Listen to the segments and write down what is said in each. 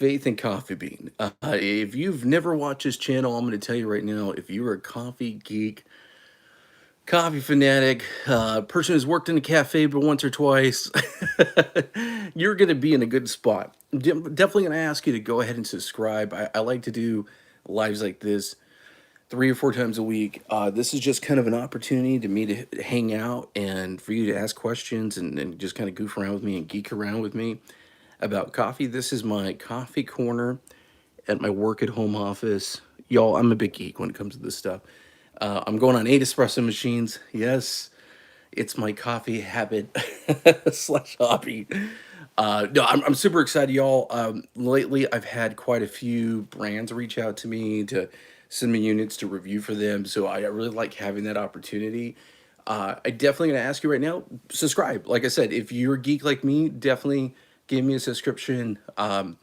Faith and Coffee Bean. If you've never watched this channel, I'm going to tell you right now, if you're a coffee geek, coffee fanatic, person who's worked in a cafe but once or twice, you're going to be in a good spot. Definitely going to ask you to go ahead and subscribe. I like to do lives like this 3 or 4 times a week. This is just kind of an opportunity to me to hang out and for you to ask questions and just kind of goof around with me and geek around with me about coffee. This is my coffee corner at my work at home office. Y'all, I'm a big geek when it comes to this stuff. I'm going on 8 espresso machines. Yes, it's my coffee habit slash hobby. No, I'm super excited, y'all. Lately, I've had quite a few brands reach out to me to send me units to review for them. So I really like having that opportunity. I definitely gonna ask you right now, subscribe. Like I said, if you're a geek like me, definitely give me a subscription. In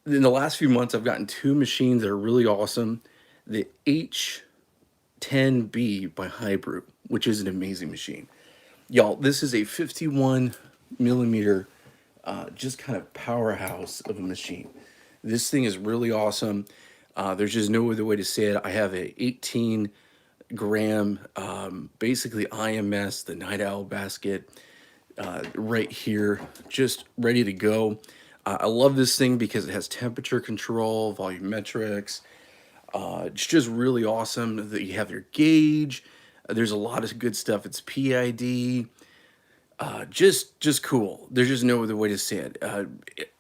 the last few months, I've gotten 2 machines that are really awesome. The H10b by Hibrew, which is an amazing machine. Y'all, this is a 51 millimeter, just kind of powerhouse of a machine. This thing is really awesome. There's just no other way to say it. I have a 18 gram, basically IMS, the Night Owl basket, right here, just ready to go. I love this thing because it has temperature control, volumetrics. It's just really awesome that you have your gauge. There's a lot of good stuff. It's PID. Just cool. There's just no other way to say it.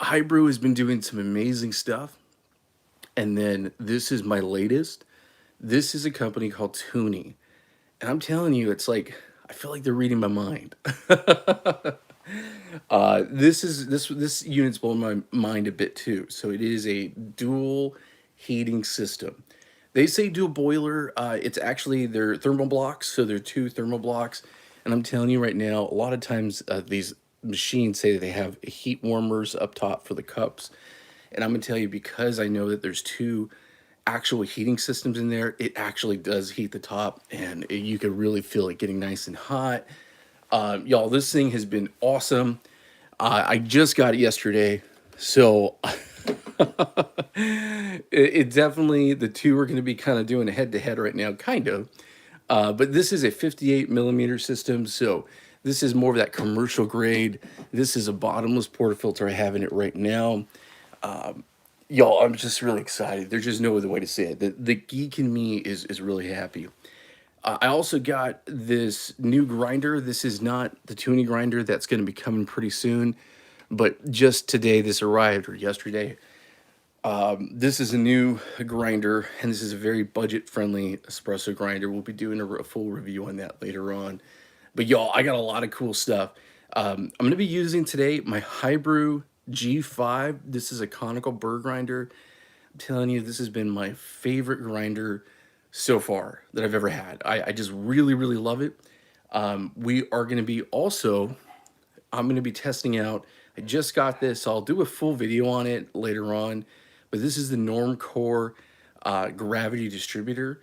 Hybrew has been doing some amazing stuff. And then this is my latest. This is a company called Tuni. And I'm telling you, it's like, I feel like they're reading my mind. This unit's blown my mind a bit too. So it is a dual heating system. They say dual boiler. It's actually their thermal blocks. So they're 2 thermal blocks. And I'm telling you right now, a lot of times these machines say that they have heat warmers up top for the cups. And I'm gonna tell you, because I know that there's 2 actual heating systems in there, it actually does heat the top, and you can really feel it getting nice and hot. Y'all, this thing has been awesome. I just got it yesterday, so it definitely, the two are going to be kind of doing a head to head right now, kind of. But this is a 58 millimeter system, so this is more of that commercial grade. This is a bottomless portafilter I have in it right now. Y'all, I'm just really excited. There's just no other way to say it. The geek in me is really happy. I also got this new grinder. This is not the Tuni grinder that's going to be coming pretty soon, but just today this arrived, or yesterday. This is a new grinder, and this is a very budget-friendly espresso grinder. We'll be doing a full review on that later on. But y'all, I got a lot of cool stuff. I'm going to be using today my Hibrew G5. This is a conical burr grinder. I'm telling you, this has been my favorite grinder so far that I've ever had. I just really, really love it. We are going to be also, I'm going to be testing out, I just got this, so I'll do a full video on it later on, but this is the Normcore gravity distributor.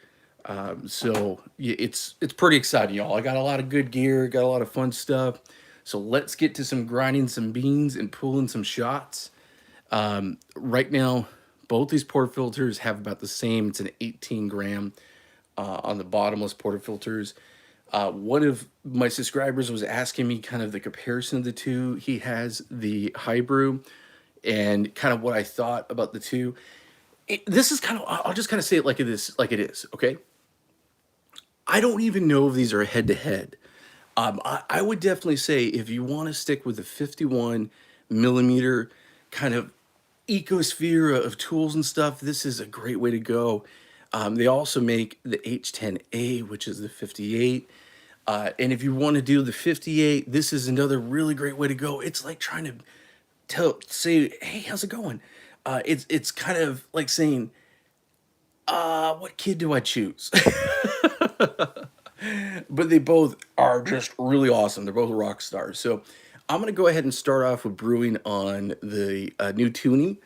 So yeah, it's pretty exciting, y'all. I got a lot of good gear, got a lot of fun stuff. So let's get to some grinding some beans and pulling some shots. Right now, both these portafilters have about the same. It's an 18 gram on the bottomless portafilters. One of my subscribers was asking me kind of the comparison of the two. He has the Hibrew and kind of what I thought about the two. This is kind of, I'll just kind of say it like it is, okay? I don't even know if these are head to head. I would definitely say if you want to stick with the 51 millimeter kind of ecosphere of tools and stuff, this is a great way to go. They also make the H10A, which is the 58. And if you want to do the 58, this is another really great way to go. It's like trying to say, hey, how's it going? It's kind of like saying, what kid do I choose? But they both are just really awesome. They're both rock stars. So I'm going to go ahead and start off with brewing on the new Tuni.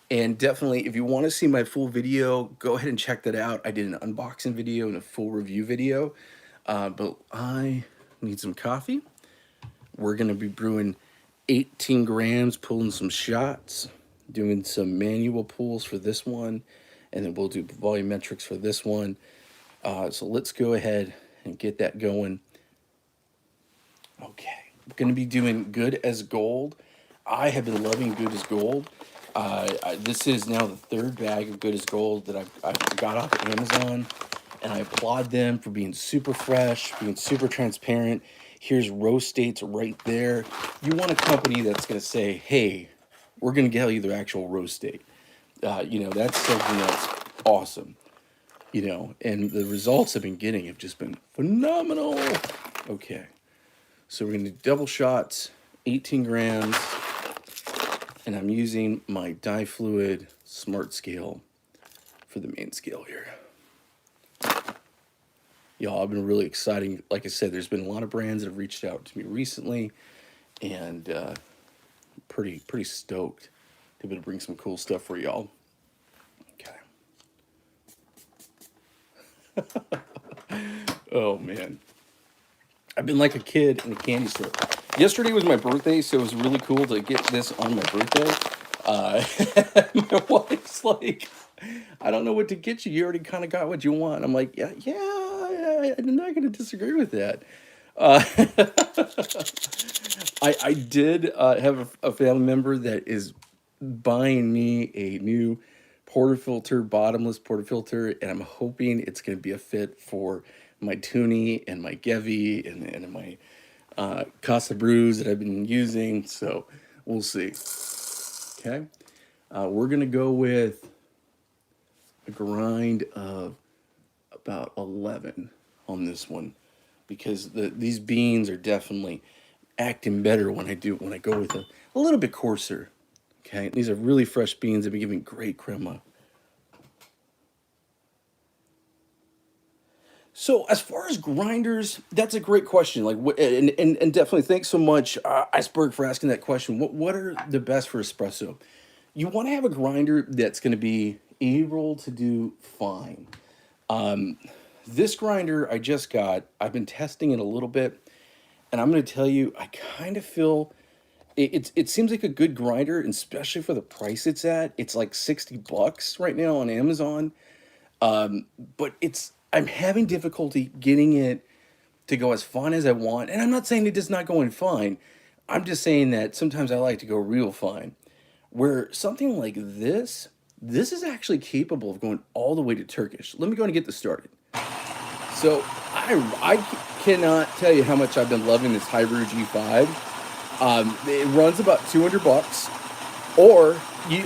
And definitely, if you want to see my full video, go ahead and check that out. I did an unboxing video and a full review video. But I need some coffee. We're going to be brewing 18 grams, pulling some shots. doing some manual pulls for this one, and then we'll do volumetrics for this one. So let's go ahead and get that going. Okay, we're going to be doing Good as Gold. I have been loving Good as Gold. This is now the third bag of Good as Gold that I've got off of Amazon, and I applaud them for being super fresh, being super transparent. Here's roast dates right there. You want a company that's going to say, hey, we're going to tell you the actual roast date. That's something that's awesome, and the results I've been getting have just been phenomenal. Okay, so we're going to do double shots, 18 grams, and I'm using my dye fluid smart scale for the main scale here. Y'all, I've been really exciting. Like I said, there's been a lot of brands that have reached out to me recently, and pretty stoked to be able to bring some cool stuff for y'all. Okay. Oh man, I've been like a kid in a candy store. Yesterday was my birthday, so it was really cool to get this on my birthday. My wife's like, I don't know what to get you. You already kind of got what you want. I'm like, yeah, I'm not going to disagree with that. I did have a family member that is buying me a new portafilter, bottomless portafilter, and I'm hoping it's going to be a fit for my Tuni and my Gevi and my Casa Brews that I've been using. So we'll see. Okay, we're going to go with a grind of about 11 on this one, because these beans are definitely acting better when I go with a little bit coarser. Okay, these are really fresh beans. They've been giving great crema. So as far as grinders, that's a great question. Like, and definitely thanks so much, Iceberg, for asking that question. What are the best for espresso? You want to have a grinder that's going to be able to do fine. This grinder I just got, I've been testing it a little bit, and I'm going to tell you, I kind of feel it seems like a good grinder, and especially for the price it's at. It's like $60 right now on Amazon. But I'm having difficulty getting it to go as fine as I want. And I'm not saying it does not go in fine. I'm just saying that sometimes I like to go real fine. Where something like this is actually capable of going all the way to Turkish. Let me go and get this started. So I cannot tell you how much I've been loving this Hibrew G5. It runs about $200, or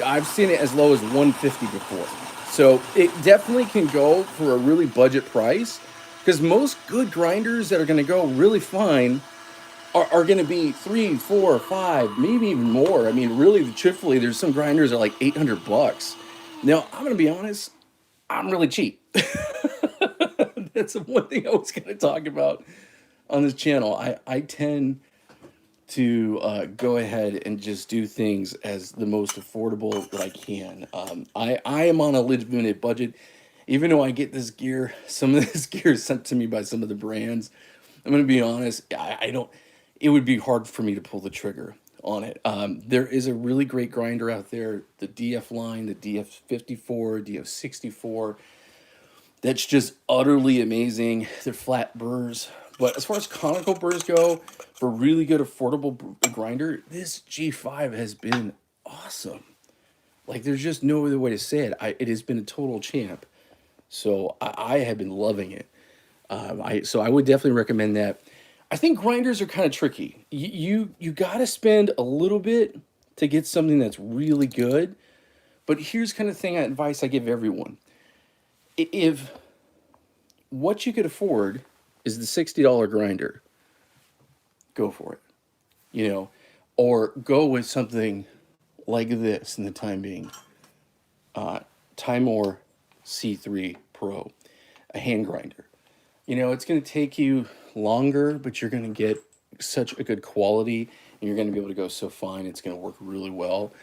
I've seen it as low as $150 before. So it definitely can go for a really budget price, because most good grinders that are going to go really fine are going to be 3, 4, 5, maybe even more. I mean, really, truthfully, there's some grinders that are like $800. Now, I'm going to be honest, I'm really cheap. That's the one thing I was going to talk about on this channel. I tend to go ahead and just do things as the most affordable that I can. I am on a limited budget. Even though I get this gear, some of this gear is sent to me by some of the brands. I'm going to be honest, I don't, it would be hard for me to pull the trigger on it. There is a really great grinder out there, the DF line, the DF54, DF64. That's just utterly amazing. They're flat burrs. But as far as conical burrs go, for really good affordable grinder, this G5 has been awesome. Like, there's just no other way to say it. It has been a total champ. So I have been loving it. So I would definitely recommend that. I think grinders are kind of tricky. You got to spend a little bit to get something that's really good. But here's kind of advice I give everyone. If what you could afford is the $60 grinder, go for it. Or go with something like this in the time being. Timor C3 Pro, a hand grinder. It's going to take you longer, but you're going to get such a good quality, and you're going to be able to go so fine. It's going to work really well.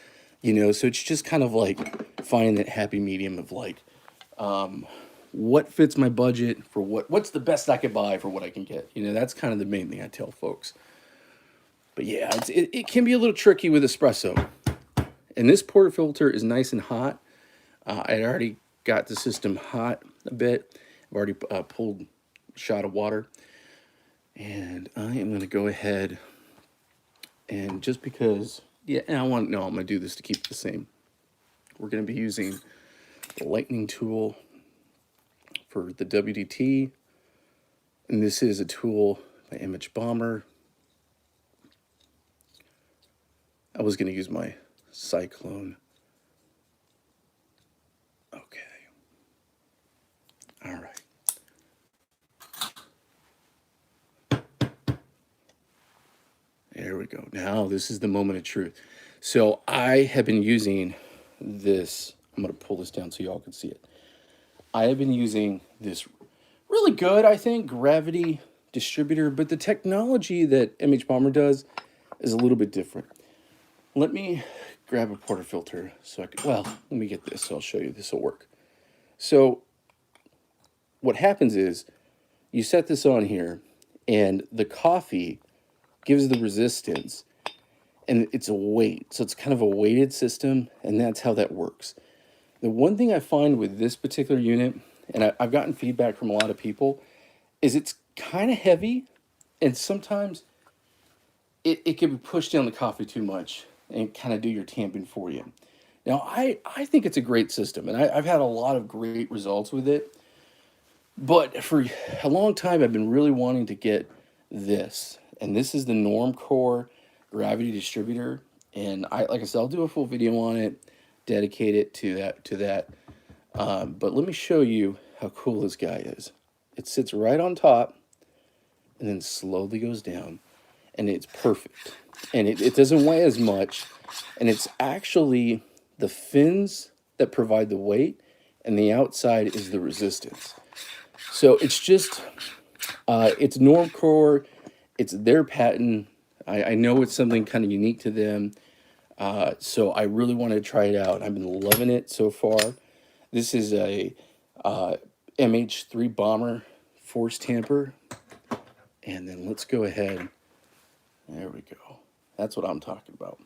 So it's just kind of like finding that happy medium of like, what fits my budget for what's the best I could buy for what I can get. That's kind of the main thing I tell folks. But yeah, it can be a little tricky with espresso. And this portafilter is nice and hot. I already got the system hot a bit. I've already pulled a shot of water. And I am going to go ahead and just because, yeah, and I'm going to do this to keep it the same. We're going to be using the lightning tool for the WDT. And this is a tool by Image Bomber. I was going to use my Cyclone. Okay. All right. There we go. Now this is the moment of truth. So I have been using this. I'm going to pull this down so y'all can see it. I have been using this really good, I think, gravity distributor, but the technology that MH Bomber does is a little bit different. Let me grab a portafilter so I can, well, let me get this so I'll show you this will work. So what happens is you set this on here and the coffee gives the resistance and it's a weight. So it's kind of a weighted system and that's how that works. The one thing I find with this particular unit, and I've gotten feedback from a lot of people, is it's kind of heavy and sometimes it can push down the coffee too much and kind of do your tamping for you. Now, I think it's a great system, and I've had a lot of great results with it. But for a long time, I've been really wanting to get this. And this is the Normcore Gravity Distributor. And like I said, I'll do a full video on it, dedicate it to that. But let me show you how cool this guy is. It sits right on top and then slowly goes down. And it's perfect. And it doesn't weigh as much. And it's actually the fins that provide the weight, and the outside is the resistance. So it's just, it's Normcore, it's their patent. I know it's something kind of unique to them. So I really want to try it out. I've been loving it so far. This is a MH3 Bomber force tamper. And then let's go ahead. There we go. That's what I'm talking about.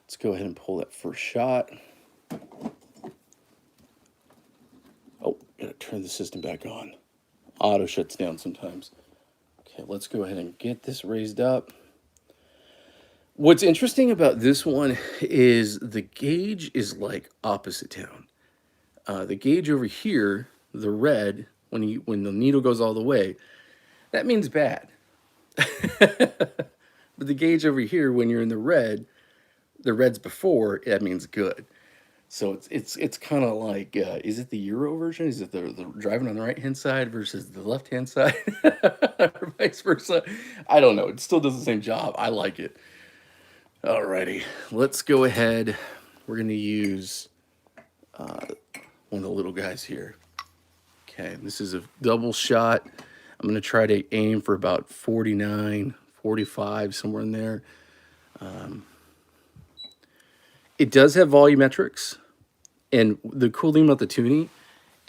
Let's go ahead and pull that first shot. Oh, gotta turn the system back on. Auto shuts down sometimes. Okay, let's go ahead and get this raised up. What's interesting about this one is the gauge is like opposite town. The gauge over here, the red, when the needle goes all the way, that means bad. But the gauge over here, when you're in the red's before, that means good. So it's kind of like, is it the Euro version? Is it the driving on the right-hand side versus the left-hand side? Or vice versa? I don't know. It still does the same job. I like it. Alrighty, let's go ahead. We're going to use one of the little guys here. Okay, this is a double shot. I'm going to try to aim for about 49, 45, somewhere in there. It does have volumetrics, and the cool thing about the Tuni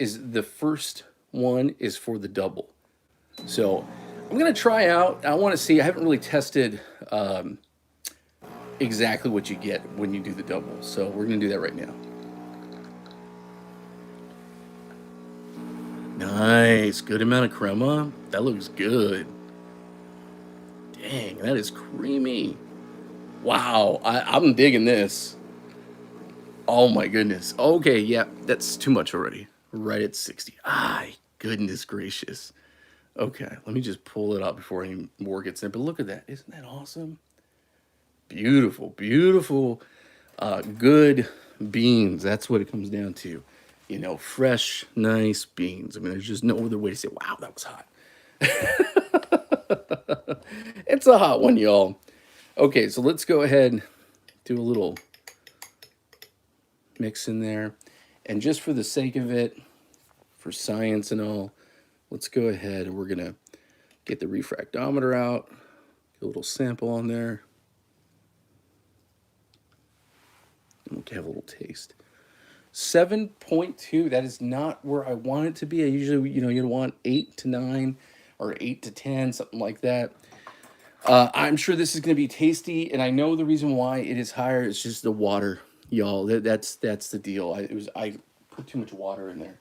is the first one is for the double. So I'm going to try out. I want to see. I haven't really tested exactly what you get when you do the double. So we're going to do that right now. Nice. Good amount of crema. That looks good. Dang, that is creamy. Wow, I'm digging this. Oh my goodness. Okay, yeah, that's too much already. Right at 60. Goodness gracious. Okay, let me just pull it up before any more gets in. But look at that. Isn't that awesome? Beautiful, beautiful, good beans. That's what it comes down to. You know, fresh, nice beans. I mean, there's just no other way to say, wow, that was hot. It's a hot one, y'all. Okay, so let's go ahead and do a little mix in there. And just for the sake of it, for science and all, let's go ahead and we're going to get the refractometer out. Get a little sample on there. And we'll have a little taste. 7.2, that is not where I want it to be. I usually, you'd want 8 to 9 or 8 to 10, something like that. I'm sure this is going to be tasty, and I know the reason why it is higher is just the water. y'all. That's the deal. I put too much water in there.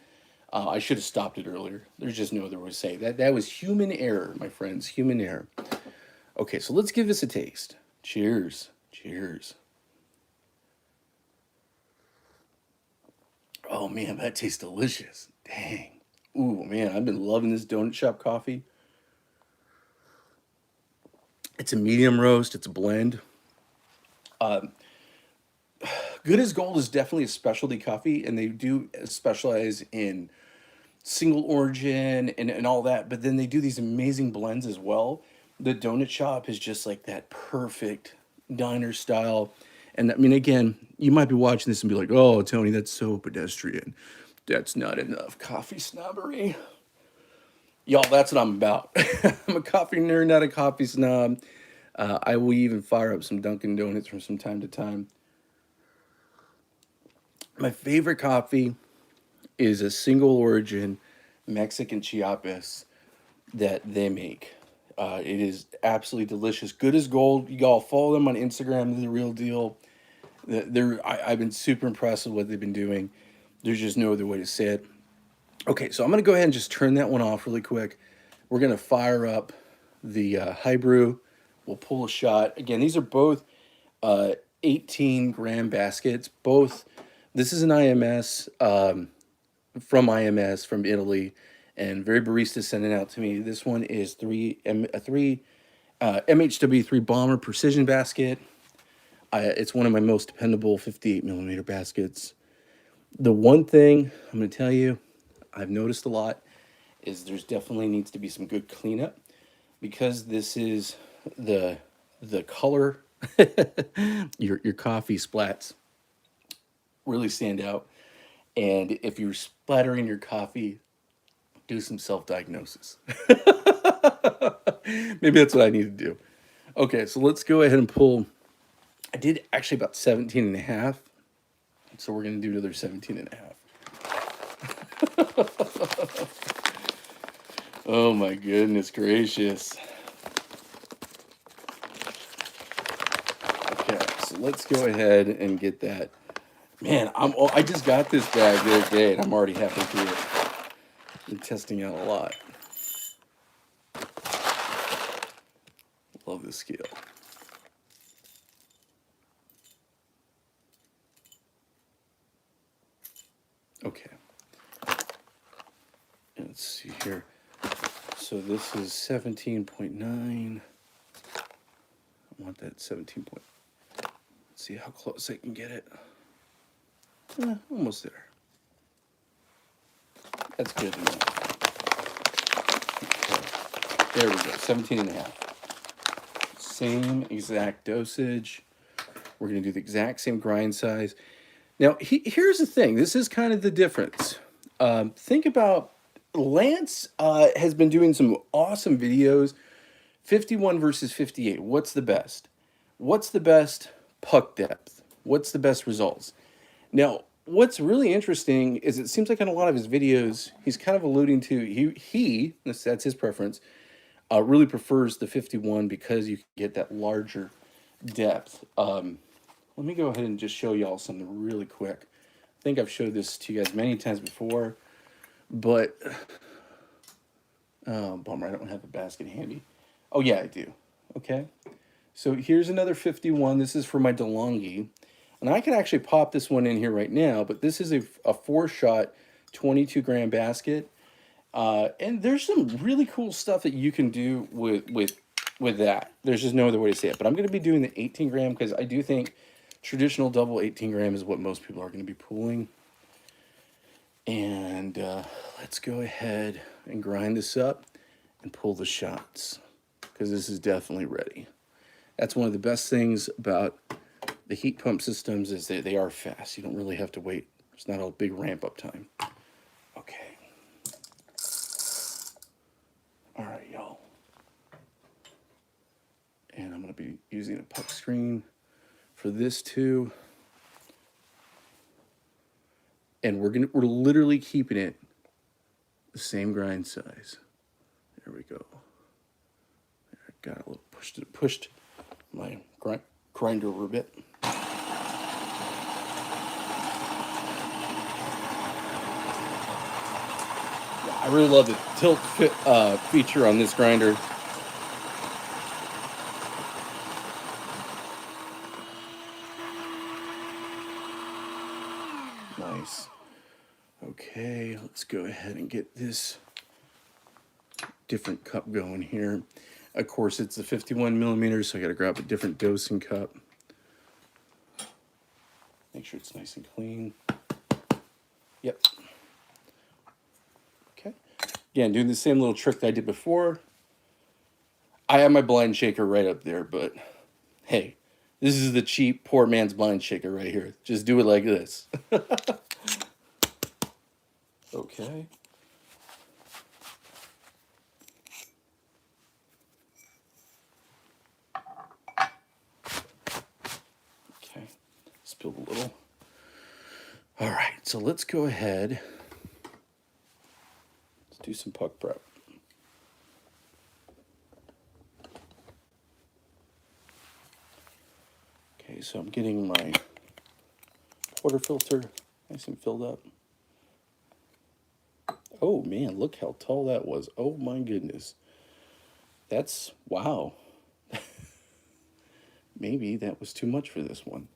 I should have stopped it earlier. There's just no other way to say it. That was human error, my friends. Human error. Okay, so let's give this a taste. Cheers. Cheers. Oh man, that tastes delicious. Dang. Ooh man, I've been loving this donut shop coffee. It's a medium roast. It's a blend. Good as Gold is definitely a specialty coffee, and they do specialize in single origin and all that. But then they do these amazing blends as well. The donut shop is just like that perfect diner style. And I mean, again, you might be watching this and be like, "Oh, Tony, that's so pedestrian. That's not enough coffee snobbery." Y'all, that's what I'm about. I'm a coffee nerd, not a coffee snob. I will even fire up some Dunkin' Donuts from time to time. My favorite coffee is a single origin Mexican Chiapas that they make. It is absolutely delicious. Good as Gold. Y'all follow them on Instagram. They're the real deal. I've been super impressed with what they've been doing. There's just no other way to say it. Okay, so I'm going to go ahead and just turn that one off really quick. We're going to fire up the Hibrew. We'll pull a shot. Again, these are both 18-gram baskets. Both. This is an IMS from Italy, and very barista sent it out to me. This one is MHW3 Bomber Precision basket. It's one of my most dependable 58 millimeter baskets. The one thing I'm going to tell you, I've noticed a lot, is there's definitely needs to be some good cleanup, because this is the color, your coffee splats really stand out. And if you're splattering your coffee, do some self-diagnosis. Maybe that's what I need to do. Okay, so let's go ahead and pull. I did actually about 17 and a half. So we're going to do another 17 and a half. Oh my goodness gracious. Okay, so let's go ahead and get that. Man, I just got this bag the other day and I'm already halfway through it. I'm testing out a lot. Love this scale. Okay. Let's see here. So this is 17.9. I want that 17 point. Let's see how close I can get it. Almost there. That's good enough. Okay. There we go, 17 and a half. Same exact dosage. We're going to do the exact same grind size. Now, here's the thing. This is kind of the difference. Think about Lance has been doing some awesome videos. 51 versus 58. What's the best? What's the best puck depth? What's the best results? Now, what's really interesting is it seems like in a lot of his videos, he's kind of alluding to, that's his preference, really prefers the 51 because you can get that larger depth. Let me go ahead and just show y'all something really quick. I think I've showed this to you guys many times before, but, oh, bummer, I don't have the basket handy. Oh, yeah, I do. Okay. So here's another 51. This is for my DeLonghi. And I can actually pop this one in here right now, but this is a 4-shot 22-gram basket. And there's some really cool stuff that you can do with that. There's just no other way to say it. But I'm going to be doing the 18-gram because I do think traditional double 18-gram is what most people are going to be pulling. And let's go ahead and grind this up and pull the shots because this is definitely ready. That's one of the best things about the heat pump systems is that they are fast. You don't really have to wait. It's not a big ramp up time. Okay. All right, y'all. And I'm going to be using a puck screen for this too. And we're literally keeping it the same grind size. There we go. I got a little pushed my grinder over a bit. I really love the tilt feature on this grinder. Nice. Okay, let's go ahead and get this different cup going here. Of course, it's a 51 millimeters, so I got to grab a different dosing cup. Make sure it's nice and clean. Yep. Okay. Again, doing the same little trick that I did before. I have my blind shaker right up there, but hey, this is the cheap poor man's blind shaker right here. Just do it like this. Okay. Okay. Spilled a little. All right, so let's go ahead. Let's do some puck prep. Okay, so I'm getting my Portafilter nice and filled up. Oh man, look how tall that was. Oh my goodness. That's, wow. Maybe that was too much for this one.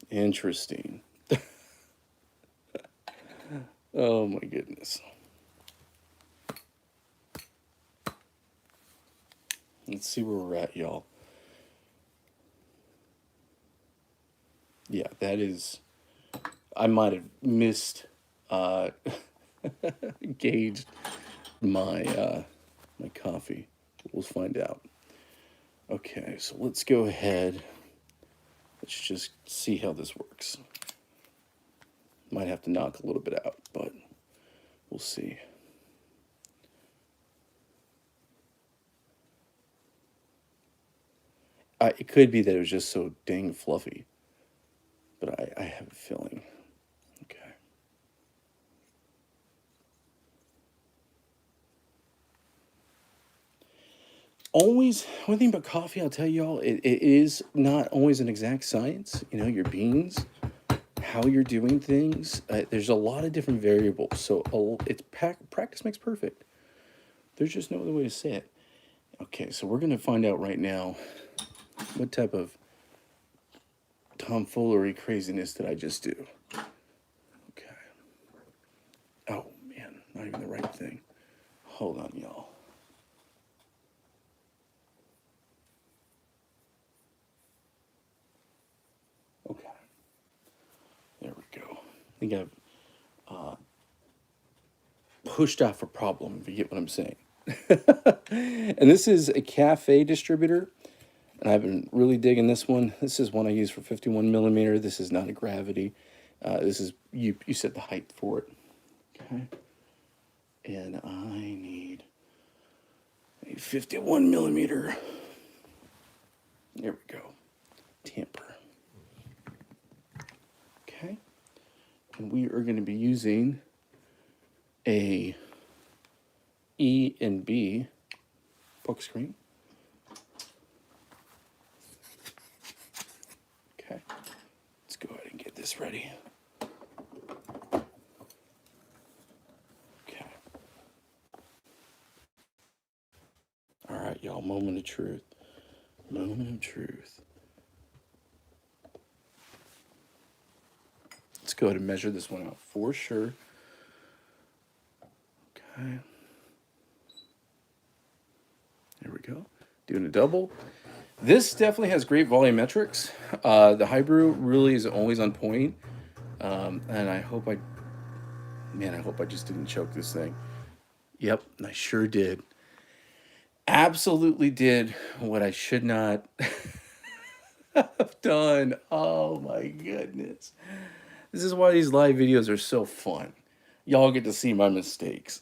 Interesting. Oh my goodness. Let's see where we're at, y'all. Yeah, that is, I might have missed gauged my my coffee. We'll find out. Okay, so let's go ahead. Let's just see how this works. Might have to knock a little bit out, but we'll see. It could be that it was just so dang fluffy, but I have a feeling. Okay. Always, one thing about coffee, I'll tell y'all, it is not always an exact science. You know, your beans, how you're doing things. There's a lot of different variables. So it's practice makes perfect. There's just no other way to say it. Okay, so we're going to find out right now what type of tomfoolery craziness did I just do. Okay. Oh, man, not even the right thing. Hold on, y'all. Okay. There we go. I think I've pushed off a problem, if you get what I'm saying. And this is a cafe distributor, and I've been really digging this one. This is one I use for 51 millimeter. This is not a gravity. This is, you set the height for it. Okay. And I need a 51 millimeter. There we go. Tamper. Okay. And we are going to be using a E and B book screen. Okay. Let's go ahead and get this ready. Okay. All right, y'all, moment of truth. Moment of truth. Let's go ahead and measure this one out for sure. Okay. There we go. Doing a double. This definitely has great volumetrics. The Hibrew really is always on point. And I hope I just didn't choke this thing. Yep, I sure did. Absolutely did what I should not have done. Oh my goodness. This is why these live videos are so fun. Y'all get to see my mistakes.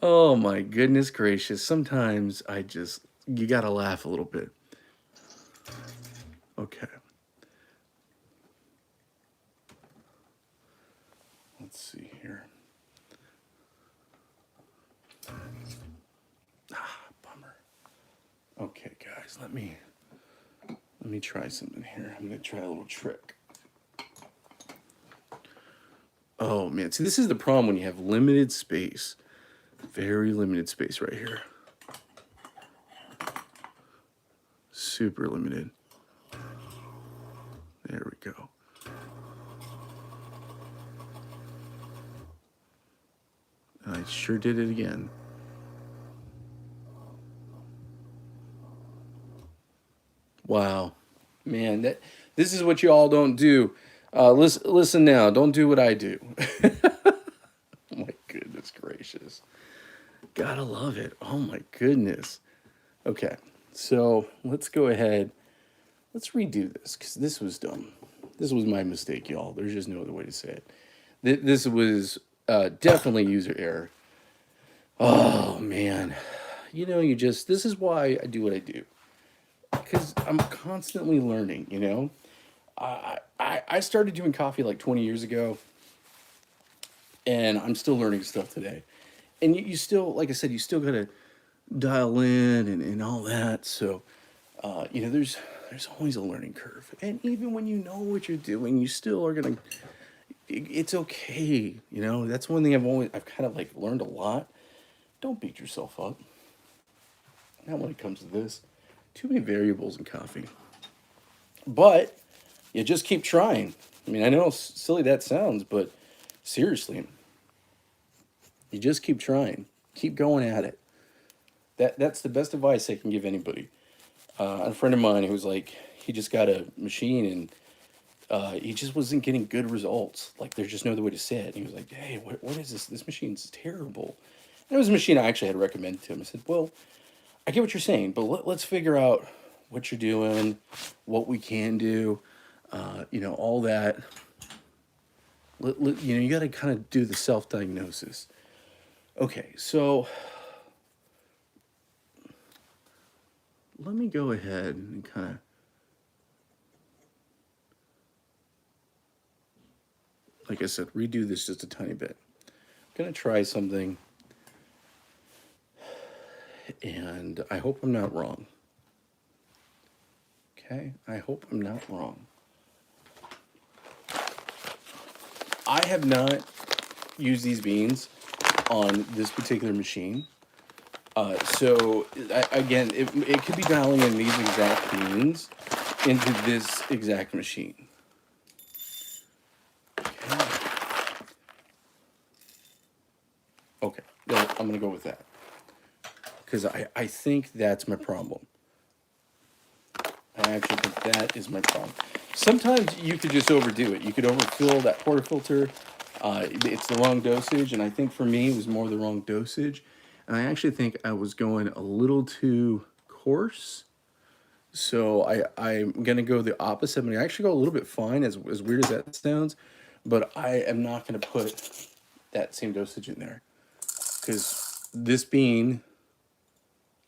Oh my goodness gracious. Sometimes you gotta laugh a little bit. Okay. Let's see here. Bummer. Okay, guys, let me try something here. I'm gonna try a little trick. Oh man, see, this is the problem when you have limited space. Very limited space right here. Super limited. There we go. I sure did it again. Wow, man, this is what you all don't do. Listen now. Don't do what I do. Oh my goodness gracious. Gotta love it. Oh my goodness. Okay, so let's go ahead. Let's redo this because this was dumb. This was my mistake, y'all. There's just no other way to say it. This was definitely user error. Oh man, this is why I do what I do, because I'm constantly learning. I started doing coffee like 20 years ago, and I'm still learning stuff today. And you still, like I said, you still gotta dial in and all that. So, there's always a learning curve, and even when you know what you're doing, you still are gonna. It's okay, That's one thing I've kind of like learned a lot. Don't beat yourself up. Not when it comes to this. Too many variables in coffee. But you just keep trying. I mean, I know how silly that sounds, but seriously, you just keep trying. Keep going at it. That's the best advice I can give anybody. A friend of mine who was like, he just got a machine and he just wasn't getting good results. Like, there's just no other way to say it. And he was like, hey, what is this? This machine's terrible. And it was a machine I actually had recommended to him. I said, well, I get what you're saying, but let's figure out what you're doing, what we can do, all that. You got to kind of do the self-diagnosis. Okay, so let me go ahead and kind of, like I said, redo this just a tiny bit. I'm going to try something, and I hope I'm not wrong. Okay, I hope I'm not wrong. I have not used these beans on this particular machine. Again, it could be dialing in these exact beans into this exact machine. Okay, I'm going to go with that. Because I think that's my problem. I actually think that is my problem. Sometimes you could just overdo it. You could overfill that portafilter. It's the wrong dosage, and I think for me it was more the wrong dosage. And I actually think I was going a little too coarse. So I'm going to go the opposite. I'm going to actually go a little bit fine, as weird as that sounds. But I am not going to put that same dosage in there. Because this bean,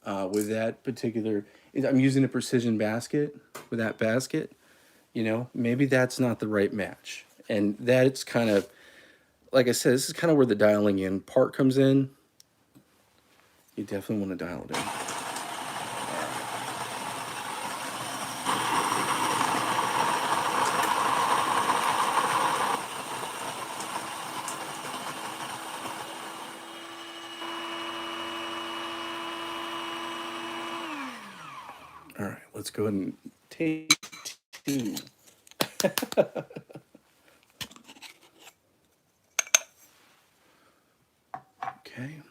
with that particular, I'm using a precision basket with that basket. Maybe that's not the right match. And that's kind of, like I said, this is kind of where the dialing in part comes in. You definitely want to dial it in. All right, let's go ahead and take 2. Okay.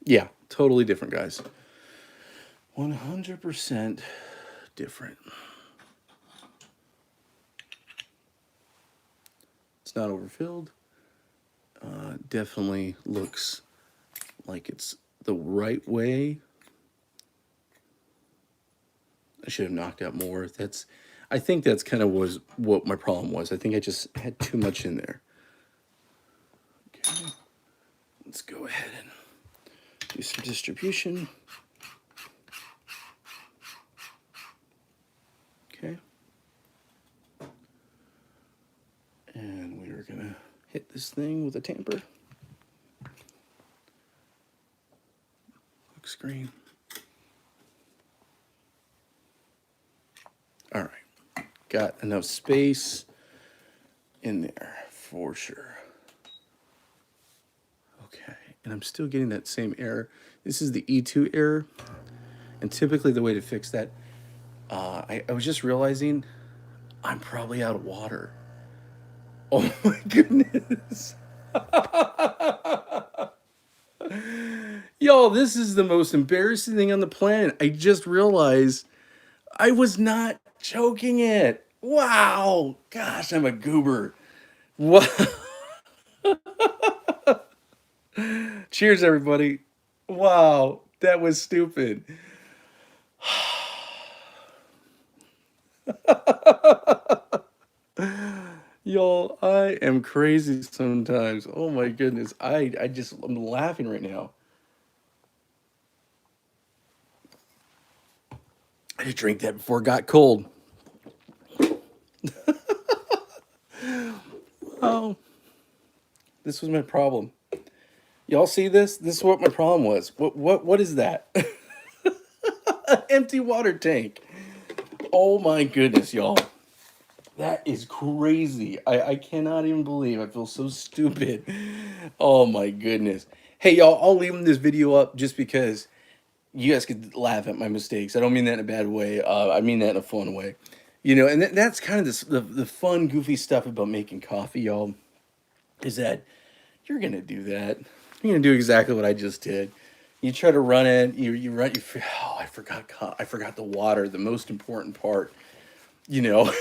Yeah, totally different, guys. 100% different. It's not overfilled. Definitely looks like it's the right way. I should have knocked out more. I think that's kind of was what my problem was. I think I just had too much in there. Okay, let's go ahead and do some distribution. Okay. And we are gonna hit this thing with a tamper. Look screen. got enough space in there for sure. Okay, and I'm still getting that same error. This is the E2 error, and typically the way to fix that, I was just realizing I'm probably out of water. Oh my goodness. Y'all, this is the most embarrassing thing on the planet. I just realized I was not joking it. Wow. Gosh, I'm a goober. Wow. Cheers, everybody. Wow, that was stupid. Y'all, I am crazy sometimes. Oh my goodness. I'm laughing right now. I just drank that before it got cold. Oh, this was my problem. Y'all see this? This is what my problem was. What is that? An empty water tank. Oh my goodness, y'all. That is crazy. I cannot even believe. I feel so stupid. Oh my goodness. Hey y'all, I'll leave this video up just because you guys could laugh at my mistakes. I don't mean that in a bad way. I mean that in a fun way. You know, and that's kind of the fun, goofy stuff about making coffee, y'all, is that you're gonna do that. You're gonna do exactly what I just did. You try to run it. You run. Oh, I forgot the water. The most important part. You know.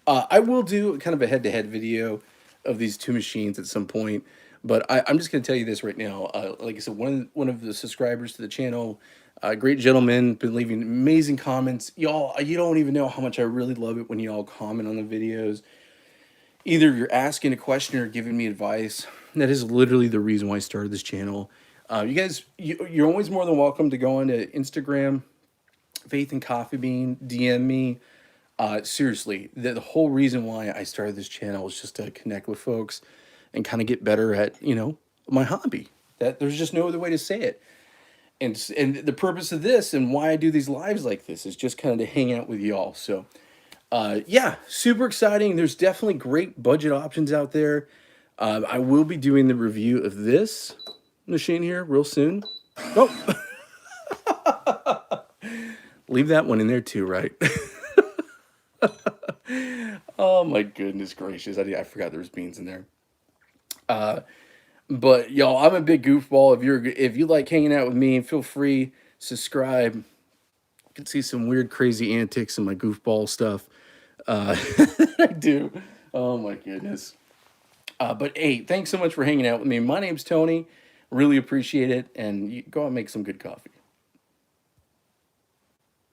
I will do kind of a head-to-head video of these two machines at some point, but I'm just going to tell you this right now. Like I said, one of the subscribers to the channel, great gentleman, been leaving amazing comments. Y'all, you don't even know how much I really love it when y'all comment on the videos. Either you're asking a question or giving me advice. That is literally the reason why I started this channel. You guys, you're always more than welcome to go on to Instagram, Faith and Coffee Bean, DM me. Seriously, the whole reason why I started this channel was just to connect with folks and kind of get better at, you know, my hobby. That there's just no other way to say it. And the purpose of this and why I do these lives like this is just kind of to hang out with y'all. So, yeah, super exciting. There's definitely great budget options out there. I will be doing the review of this machine here real soon. Oh, leave that one in there too, right? Oh my goodness gracious. I forgot there was beans in there. But y'all, I'm a big goofball. If you like hanging out with me, feel free, subscribe. You can see some weird, crazy antics in my goofball stuff. I do. Oh my goodness. But hey, thanks so much for hanging out with me. My name's Tony. Really appreciate it. And you go out and make some good coffee.